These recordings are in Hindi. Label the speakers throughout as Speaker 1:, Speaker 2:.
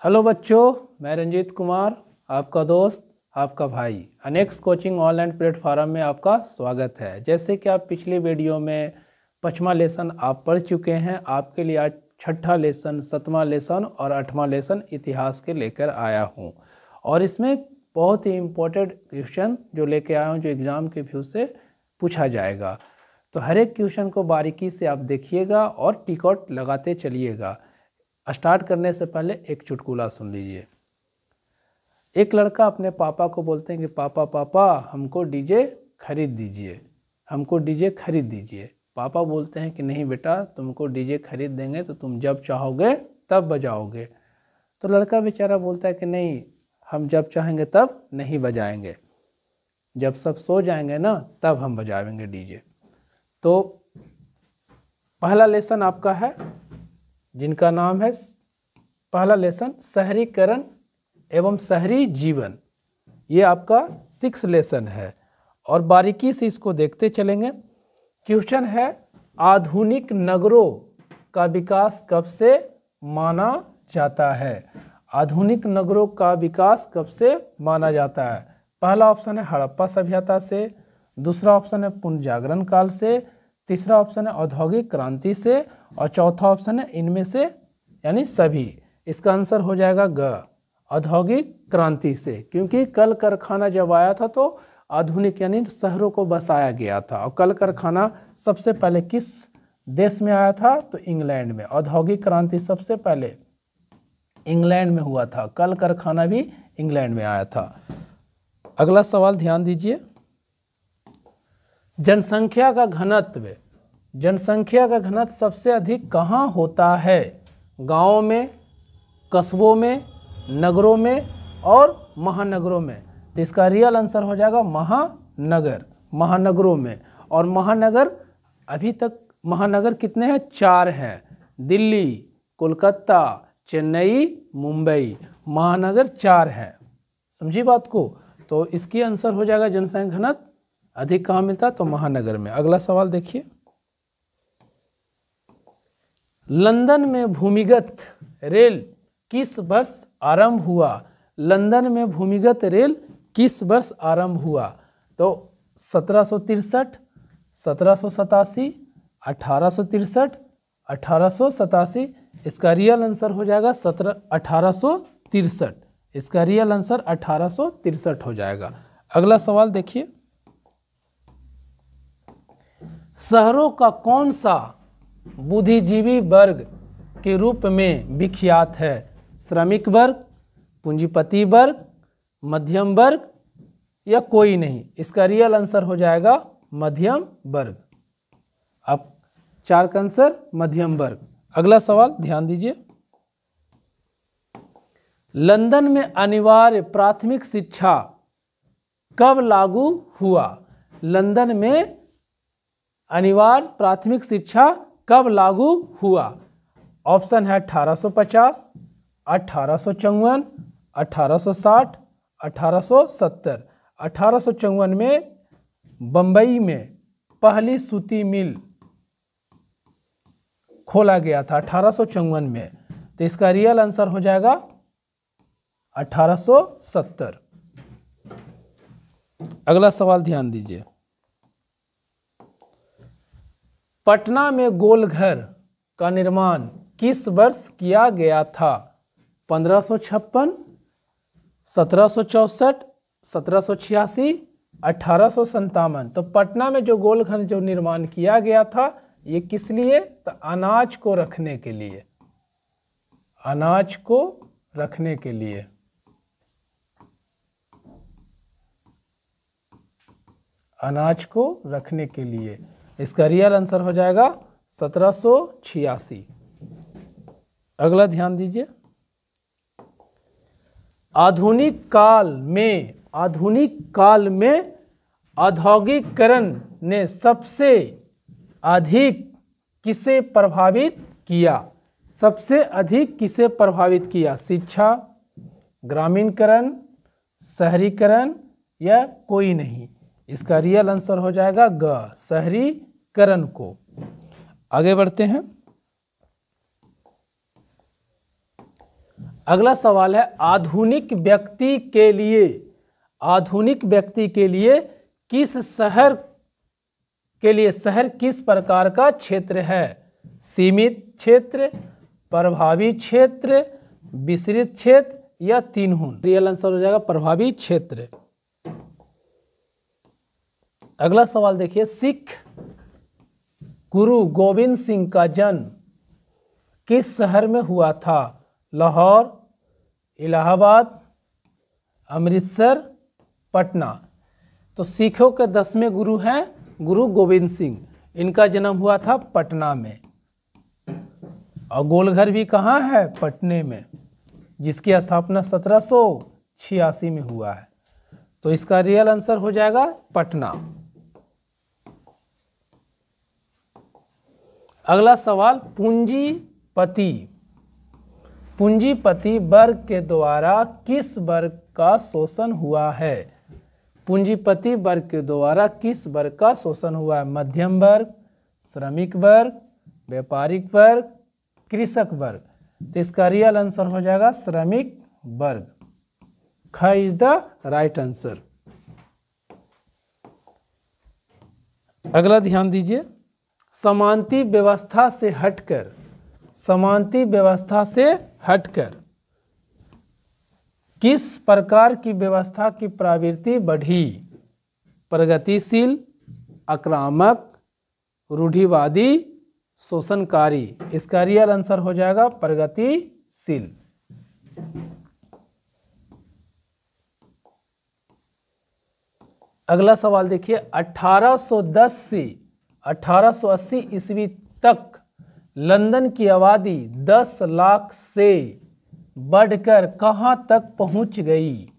Speaker 1: हेलो बच्चों, मैं रंजीत कुमार, आपका दोस्त, आपका भाई अनेक्स कोचिंग ऑनलाइन प्लेटफॉर्म में आपका स्वागत है। जैसे कि आप पिछले वीडियो में 5वां लेसन आप पढ़ चुके हैं, आपके लिए आज 6ठा लेसन, 7वां लेसन और 8वां लेसन इतिहास के लेकर आया हूं। और इसमें बहुत ही इम्पोर्टेंट क्वेश्चन जो लेके आया हूं, जो एग्ज़ाम के व्यू से पूछा जाएगा। तो हर एक क्वेश्चन को बारीकी से आप देखिएगा और टिक आउट लगाते चलिएगा। स्टार्ट करने से पहले एक चुटकुला सुन लीजिए। एक लड़का अपने पापा को बोलते हैं कि पापा पापा हमको डीजे खरीद दीजिए, हमको डीजे खरीद दीजिए। पापा बोलते हैं कि नहीं बेटा, तुमको डीजे खरीद देंगे तो तुम जब चाहोगे तब बजाओगे। तो लड़का बेचारा बोलता है कि नहीं, हम जब चाहेंगे तब नहीं बजाएंगे, जब सब सो जाएंगे ना तब हम बजाएंगे डीजे। तो पहला लेसन आपका है जिनका नाम है, पहला लेसन शहरीकरण एवं शहरी जीवन। ये आपका 6 लेसन है और बारीकी से इसको देखते चलेंगे। क्वेश्चन है, आधुनिक नगरों का विकास कब से माना जाता है? आधुनिक नगरों का विकास कब से माना जाता है? पहला ऑप्शन है हड़प्पा सभ्यता से, दूसरा ऑप्शन है पुनर्जागरण काल से, तीसरा ऑप्शन है औद्योगिक क्रांति से और चौथा ऑप्शन है इनमें से यानी सभी। इसका आंसर हो जाएगा ग, औद्योगिक क्रांति से, क्योंकि कल कारखाना जब आया था तो आधुनिक यानी शहरों को बसाया गया था। और कल कारखाना सबसे पहले किस देश में आया था? तो इंग्लैंड में। औद्योगिक क्रांति सबसे पहले इंग्लैंड में हुआ था, कल कारखाना भी इंग्लैंड में आया था। अगला सवाल ध्यान दीजिए। जनसंख्या का घनत्व, जनसंख्या का घनत्व सबसे अधिक कहाँ होता है? गांवों में, कस्बों में, नगरों में और महानगरों में। तो इसका रियल आंसर हो जाएगा महानगर, महानगरों में। और महानगर अभी तक महानगर कितने हैं? 4 हैं, दिल्ली, कोलकाता, चेन्नई, मुंबई। महानगर 4 हैं, समझी बात को। तो इसकी आंसर हो जाएगा जनसंख्या घनत्व अधिक कहाँ मिलता है? तो महानगर में। अगला सवाल देखिए। लंदन में भूमिगत रेल किस वर्ष आरंभ हुआ? लंदन में भूमिगत रेल किस वर्ष आरंभ हुआ? तो 1763, 1787, 1863, 1887। इसका रियल आंसर हो जाएगा 1863। इसका रियल आंसर 1863 हो जाएगा। अगला सवाल देखिए। शहरों का कौन सा बुद्धिजीवी वर्ग के रूप में विख्यात है? श्रमिक वर्ग, पूंजीपति वर्ग, मध्यम वर्ग या कोई नहीं? इसका रियल आंसर हो जाएगा मध्यम वर्ग। अब 4 का आंसर मध्यम वर्ग। अगला सवाल ध्यान दीजिए। लंदन में अनिवार्य प्राथमिक शिक्षा कब लागू हुआ? लंदन में अनिवार्य प्राथमिक शिक्षा कब लागू हुआ? ऑप्शन है 1850, 1854, 1860, 1870। 1854 में बंबई में पहली सूती मिल खोला गया था, 1854 में। तो इसका रियल आंसर हो जाएगा 1870। अगला सवाल ध्यान दीजिए। पटना में गोलघर का निर्माण किस वर्ष किया गया था? 1556, 1764, 1786, 1857। तो पटना में जो गोलघर जो निर्माण किया गया था, ये किस लिए? तो अनाज को रखने के लिए, अनाज को रखने के लिए। अनाज को रखने के लिए। इसका रियल आंसर हो जाएगा 1786। अगला ध्यान दीजिए। आधुनिक काल में औद्योगिकरण ने सबसे अधिक किसे प्रभावित किया? सबसे अधिक किसे प्रभावित किया? शिक्षा, ग्रामीणकरण, शहरीकरण या कोई नहीं? इसका रियल आंसर हो जाएगा ग, शहरीकरण को। आगे बढ़ते हैं। अगला सवाल है आधुनिक व्यक्ति के लिए किस शहर किस प्रकार का क्षेत्र है? सीमित क्षेत्र, प्रभावी क्षेत्र, विस्तृत क्षेत्र या तीनों? रियल आंसर हो जाएगा प्रभावी क्षेत्र। अगला सवाल देखिए, सिख गुरु गोविंद सिंह का जन्म किस शहर में हुआ था? लाहौर, इलाहाबाद, अमृतसर, पटना। तो सिखों के 10वें गुरु हैं गुरु गोविंद सिंह। इनका जन्म हुआ था पटना में, और गोलघर भी कहाँ है? पटने में, जिसकी स्थापना 1786 में हुआ है। तो इसका रियल आंसर हो जाएगा पटना। अगला सवाल, पूंजीपति वर्ग के द्वारा किस वर्ग का शोषण हुआ है? पूंजीपति वर्ग के द्वारा किस वर्ग का शोषण हुआ है? मध्यम वर्ग, श्रमिक वर्ग, व्यापारिक वर्ग, कृषक वर्ग। तो इसका रियल आंसर हो जाएगा श्रमिक वर्ग। ख इज द राइट आंसर। अगला ध्यान दीजिए, समांती व्यवस्था से हटकर किस प्रकार की व्यवस्था की प्रवृत्ति बढ़ी? प्रगतिशील, आक्रामक, रूढ़िवादी, शोषणकारी। इसका रियल आंसर हो जाएगा प्रगतिशील। अगला सवाल देखिए, 1810 से 1880 ईस्वी तक लंदन की आबादी 10 लाख से बढ़कर कहां तक पहुंच गई?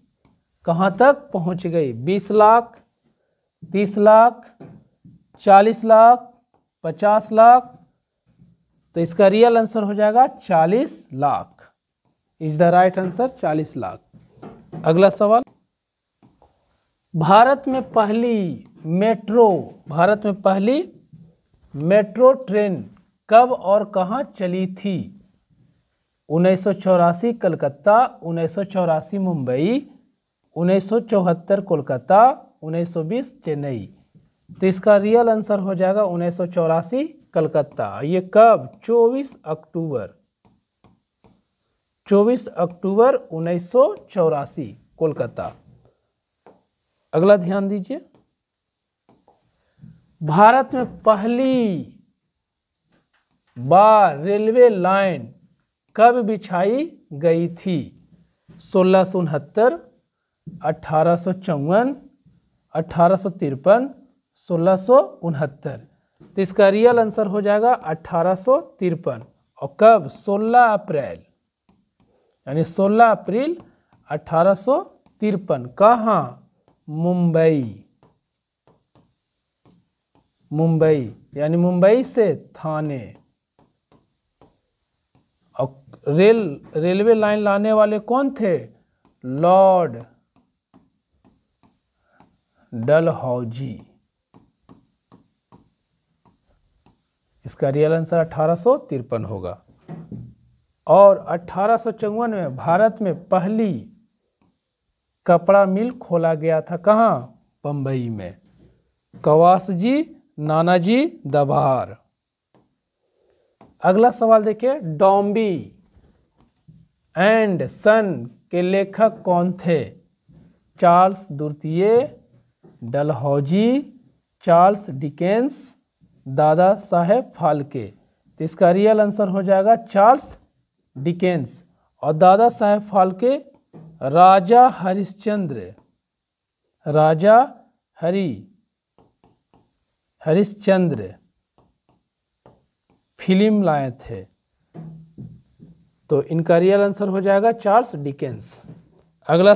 Speaker 1: कहां तक पहुंच गई? 20 लाख, 30 लाख, 40 लाख, 50 लाख। तो इसका रियल आंसर हो जाएगा 40 lakh. Is the right answer 40 lakh. अगला सवाल, भारत में पहली मेट्रो ट्रेन कब और कहां चली थी? 1984 कलकत्ता, 1984 मुंबई, 1974 कोलकाता, 1920 चेन्नई। तो इसका रियल आंसर हो जाएगा 1984 कलकत्ता। ये कब? 24 अक्टूबर 1984 कोलकाता। अगला ध्यान दीजिए, भारत में पहली बार रेलवे लाइन कब बिछाई गई थी? 1669, 1854, 1853, 1669। तो इसका रियल आंसर हो जाएगा 1853। और कब? 16 अप्रैल, यानी 16 अप्रैल 1853। कहाँ? मुंबई, यानी मुंबई से थाने। और रेलवे लाइन लाने वाले कौन थे? लॉर्ड डलहौजी। इसका रियल आंसर 1853 होगा। और 1854 में भारत में पहली कपड़ा मिल खोला गया था। कहाँ? बंबई में। कवासजी नानाजी दभार। अगला सवाल देखिए, डॉम्बी एंड सन के लेखक कौन थे? चार्ल्स द्वितीय, डलहौजी, चार्ल्स डिकेंस, दादा साहेब फाल्के। तो इसका रियल आंसर हो जाएगा चार्ल्स डिकेंस। और दादा साहेब फाल्के राजा हरिश्चंद्र फिल्म लाए थे। तो इनका रियल आंसर हो जाएगा चार्ल्स डिकेंस। अगला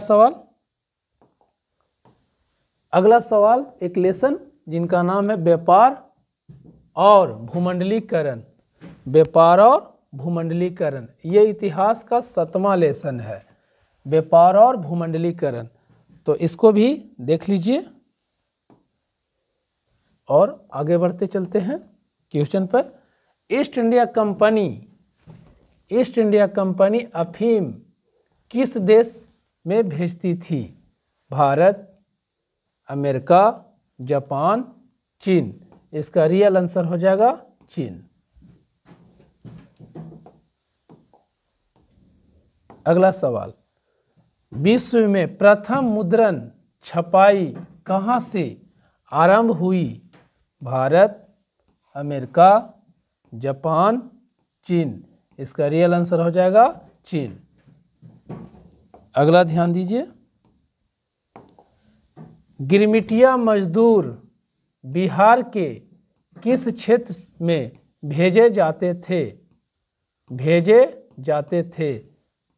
Speaker 1: सवाल एक लेसन जिनका नाम है व्यापार और भूमंडलीकरण। व्यापार और भूमंडलीकरण, ये इतिहास का 7वां लेसन है, व्यापार और भूमंडलीकरण। तो इसको भी देख लीजिए और आगे बढ़ते चलते हैं क्वेश्चन पर। ईस्ट इंडिया कंपनी अफीम किस देश में भेजती थी? भारत, अमेरिका, जापान, चीन। इसका रियल आंसर हो जाएगा चीन। अगला सवाल, विश्व में प्रथम मुद्रण छपाई कहाँ से आरंभ हुई? भारत, अमेरिका, जापान, चीन। इसका रियल आंसर हो जाएगा चीन। अगला ध्यान दीजिए, गिरमिटिया मजदूर बिहार के किस क्षेत्र में भेजे जाते थे?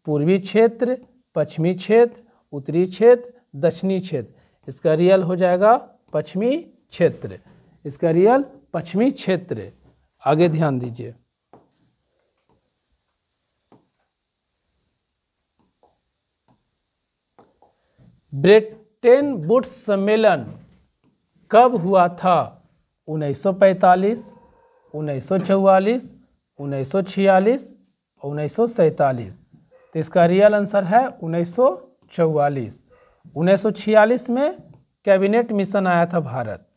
Speaker 1: पूर्वी क्षेत्र, पश्चिमी क्षेत्र, उत्तरी क्षेत्र, दक्षिणी क्षेत्र। इसका रियल हो जाएगा पश्चिमी क्षेत्र। इसका रियल पश्चिमी क्षेत्र। आगे ध्यान दीजिए, ब्रेटन वुड्स सम्मेलन कब हुआ था? 1945, 1944, 1946 और 1947। तो इसका रियल आंसर है 1944। 1946 में कैबिनेट मिशन आया था भारत,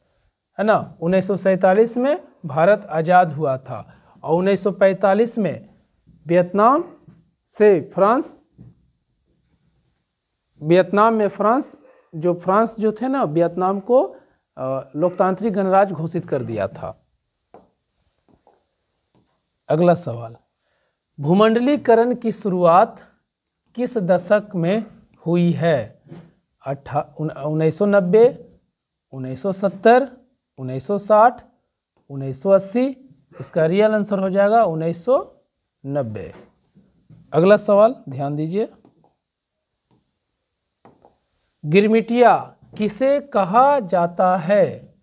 Speaker 1: है ना। 1947 में भारत आज़ाद हुआ था और 1945 में वियतनाम में फ्रांस जो थे ना, वियतनाम को लोकतांत्रिक गणराज्य घोषित कर दिया था। अगला सवाल, भूमंडलीकरण की शुरुआत किस दशक में हुई है? 1990, 1970, 1960, 1980। इसका रियल आंसर हो जाएगा 1990। अगला सवाल ध्यान दीजिए, गिरमिटिया किसे कहा जाता है?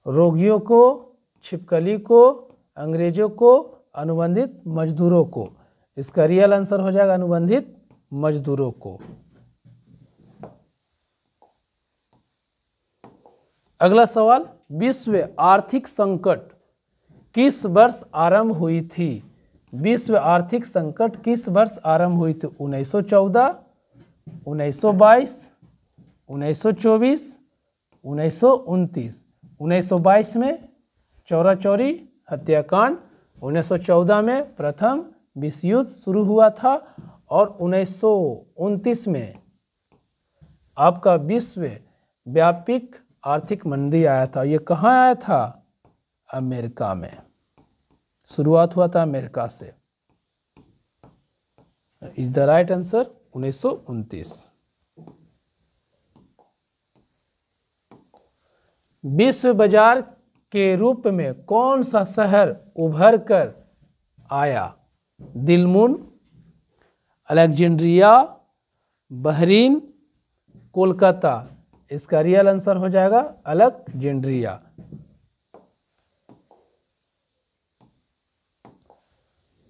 Speaker 1: रोगियों को, छिपकली को, अंग्रेजों को, अनुबंधित मजदूरों को। इसका रियल आंसर हो जाएगा अनुबंधित मजदूरों को। अगला सवाल, विश्व आर्थिक संकट किस वर्ष आरंभ हुई थी? विश्व आर्थिक संकट किस वर्ष आरंभ हुई थी? 1914, 1922, 1924, 1929। 1922 में चौरा चौरी हत्याकांड, 1914 में प्रथम विश्व युद्ध शुरू हुआ था और 1929 में आपका विश्व व्यापक आर्थिक मंदी आया था। ये कहाँ आया था? अमेरिका में। शुरुआत हुआ था अमेरिका से। Is the right answer 1929। विश्व बाजार के रूप में कौन सा शहर उभर कर आया? Dilmun, Alexandria, Bahrain, Kolkata. इसका रियल आंसर हो जाएगा अलेक्जेंड्रिया।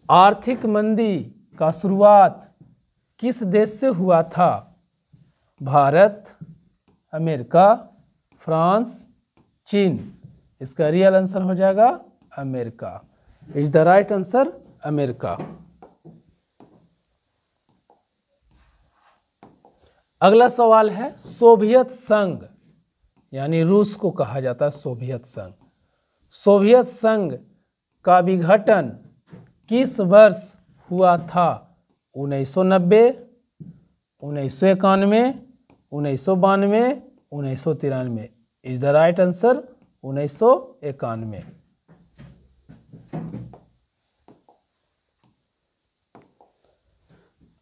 Speaker 1: आर्थिक मंदी का शुरुआत किस देश से हुआ था? भारत, अमेरिका, फ्रांस, चीन। इसका रियल आंसर हो जाएगा America. Is the right answer America. अगला सवाल है, सोवियत संघ यानी रूस को कहा जाता है सोवियत संघ। सोवियत संघ का विघटन किस वर्ष हुआ था? 1990, 1991, 1992, 1993। Is the right answer 1991।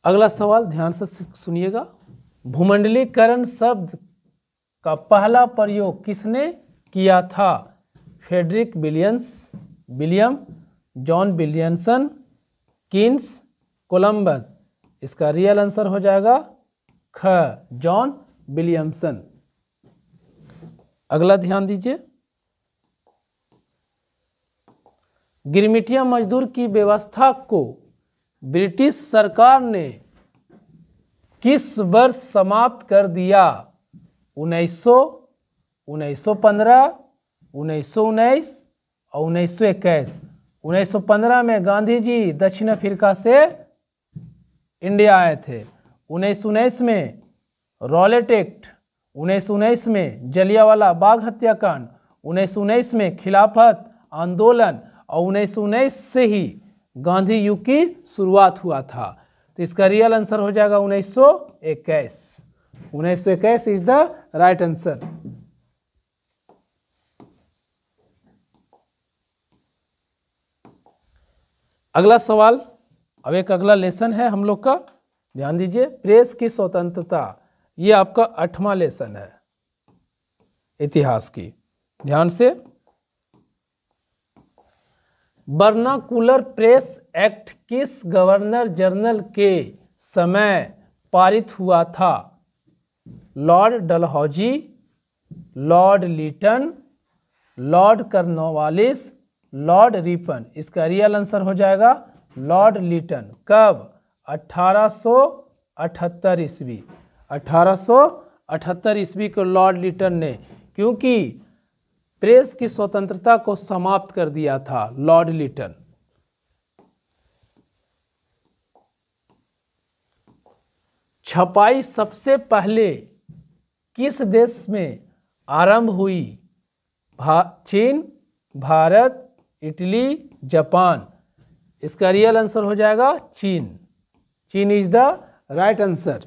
Speaker 1: अगला सवाल ध्यान से सुनिएगा, भूमंडलीकरण शब्द का पहला प्रयोग किसने किया था? Frederick William, John Williamson, Keynes, Columbus. इसका रियल आंसर हो जाएगा ख, जॉन विलियमसन। अगला ध्यान दीजिए, गिरमिटिया मजदूर की व्यवस्था को ब्रिटिश सरकार ने किस वर्ष समाप्त कर दिया? 1900, 1915, 1919 और 1921। 1915 में गांधी जी दक्षिण अफ्रीका से इंडिया आए थे। 1919 में रॉलेट एक्ट, 1919 में जलियांवाला बाग हत्याकांड, 1919 में खिलाफत आंदोलन और 1919 से ही गांधी युग की शुरुआत हुआ था। तो इसका रियल आंसर हो जाएगा 1921। 1921 इज द राइट आंसर। अगला सवाल, अब एक अगला लेसन है हम लोग का, ध्यान दीजिए। प्रेस की स्वतंत्रता, ये आपका 8वां लेसन है इतिहास की, ध्यान से। वर्नाकुलर प्रेस एक्ट किस गवर्नर जनरल के समय पारित हुआ था? Lord Dalhousie, Lord Lytton, Lord Cornwallis, Lord Ripon. इसका रियल आंसर हो जाएगा लॉर्ड लीटन। कब? 1878 ईस्वी। 1878 ईस्वी को लॉर्ड लीटन ने, क्योंकि प्रेस की स्वतंत्रता को समाप्त कर दिया था लॉर्ड लीटन। छपाई सबसे पहले किस देश में आरंभ हुई? चीन, भारत, इटली, जापान। इसका रियल आंसर हो जाएगा चीन। चीन इज द राइट आंसर।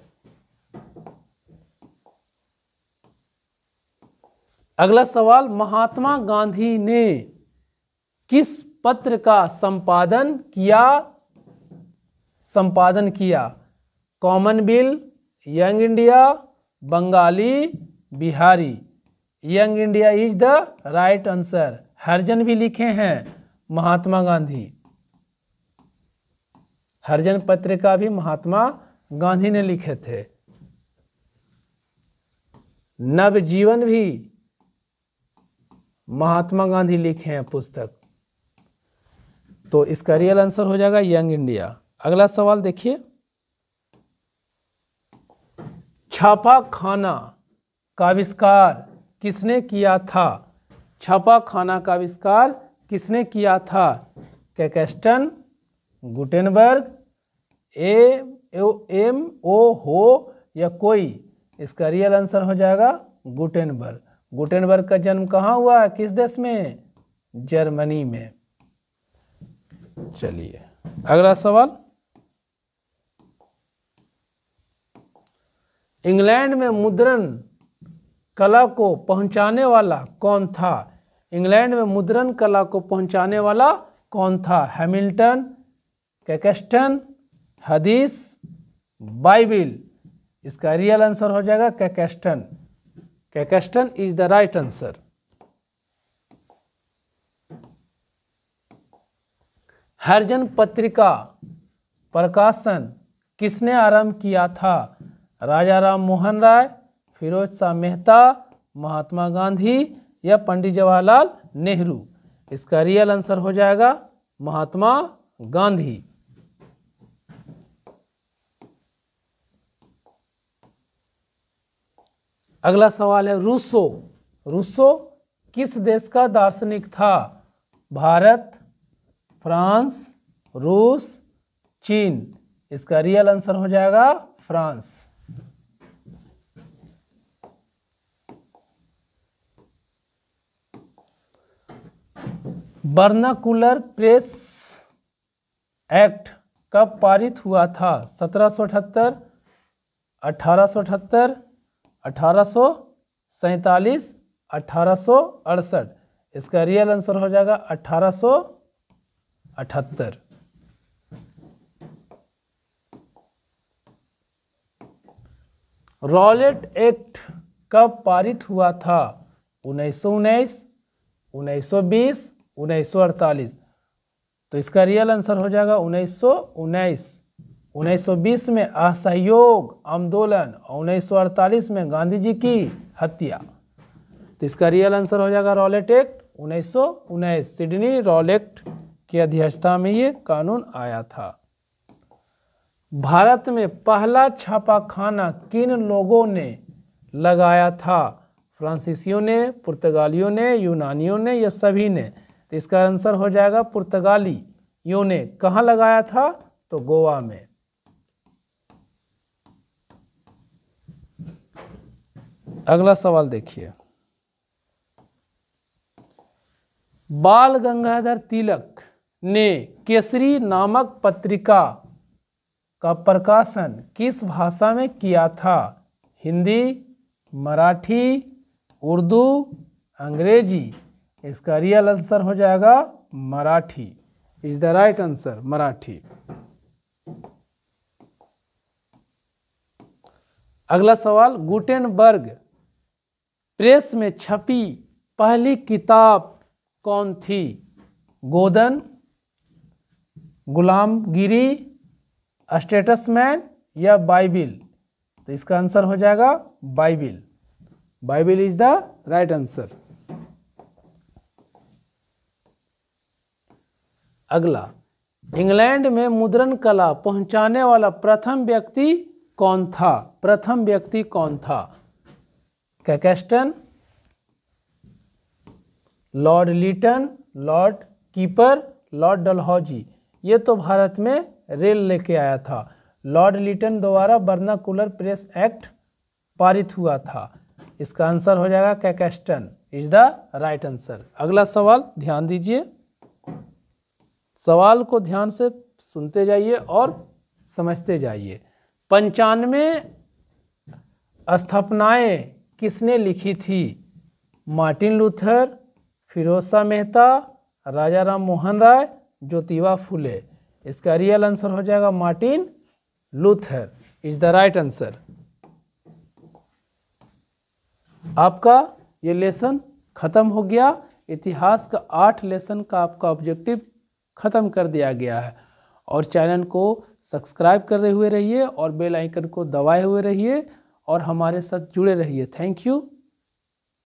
Speaker 1: अगला सवाल, महात्मा गांधी ने किस पत्र का संपादन किया? Commonwealth, young India, Bengali, Bihari. Young India is the right answer. Harijan भी लिखे हैं महात्मा गांधी। हरिजन पत्रिका भी महात्मा गांधी ने लिखे थे। नवजीवन भी महात्मा गांधी लिखे हैं पुस्तक। तो इसका रियल आंसर हो जाएगा यंग इंडिया। अगला सवाल देखिए, छापाखाना का आविष्कार किसने किया था? छापाखाना का आविष्कार किसने किया था? Caxton, Gutenberg, MO. हो या कोई? इसका रियल आंसर हो जाएगा गुटेनबर्ग। गुटेनबर्ग का जन्म कहाँ हुआ है, किस देश में? जर्मनी में। चलिए अगला सवाल, इंग्लैंड में मुद्रण कला को पहुंचाने वाला कौन था? इंग्लैंड में मुद्रण कला को पहुंचाने वाला कौन था? हैमिल्टन, कैक्सटन, हदीस, बाइबिल। इसका रियल आंसर हो जाएगा Caxton. Caxton is the right answer. Harijan पत्रिका प्रकाशन किसने आरंभ किया था? राजा राम मोहन राय, फिरोज शाह मेहता, महात्मा गांधी या पंडित जवाहरलाल नेहरू। इसका रियल आंसर हो जाएगा महात्मा गांधी। अगला सवाल है, रूसो। रूसो किस देश का दार्शनिक था? भारत, फ्रांस, रूस, चीन। इसका रियल आंसर हो जाएगा फ्रांस। वर्नाकुलर प्रेस एक्ट कब पारित हुआ था? 1778, 1878, 1847, 1868। इसका रियल आंसर हो जाएगा 1878। रॉलेट एक्ट कब पारित हुआ था? 1919, 1920, 1948। तो इसका रियल आंसर हो जाएगा 1919। 1920 में असहयोग आंदोलन और 1948 में गांधी जी की हत्या। तो इसका रियल आंसर हो जाएगा रॉलेट एक्ट 1919। सिडनी रॉलेट की अध्यक्षता में ये कानून आया था। भारत में पहला छापाखाना किन लोगों ने लगाया था? फ्रांसीसियों ने, पुर्तगालियों ने, यूनानियों ने या सभी ने? तो इसका आंसर हो जाएगा पुर्तगालियों ने। कहाँ लगाया था? तो गोवा में। अगला सवाल देखिए, बाल गंगाधर तिलक ने केसरी नामक पत्रिका का प्रकाशन किस भाषा में किया था? हिंदी, मराठी, उर्दू, अंग्रेजी। इसका रियल आंसर हो जाएगा Marathi. Is the right answer Marathi. अगला सवाल, गुटेनबर्ग प्रेस में छपी पहली किताब कौन थी? गोदन, गुलामगिरी, स्टेटसमैन या बाइबिल? तो इसका आंसर हो जाएगा Bible. Bible is the right answer. अगला, इंग्लैंड में मुद्रण कला पहुंचाने वाला प्रथम व्यक्ति कौन था? प्रथम व्यक्ति कौन था? Caxton, Lord Lytton, Lord Keeper, Lord Dalhousie. ये तो भारत में रेल लेके आया था। लॉर्ड लीटन द्वारा वर्नाकुलर प्रेस एक्ट पारित हुआ था। इसका आंसर हो जाएगा Caxton is the right answer. अगला सवाल ध्यान दीजिए, सवाल को ध्यान से सुनते जाइए और समझते जाइए। 95 स्थापनाएं किसने लिखी थी? मार्टिन लूथर, फिरोज शाह मेहता, राजा राम मोहन राय, ज्योतिबा फुले। इसका रियल आंसर हो जाएगा Martin Luther is the right answer. आपका ये लेसन खत्म हो गया। इतिहास का 8 लेसन का आपका ऑब्जेक्टिव खत्म कर दिया गया है। और चैनल को सब्सक्राइब करे हुए रहिए और बेल आइकन को दबाए हुए रहिए और हमारे साथ जुड़े रहिए। Thank you.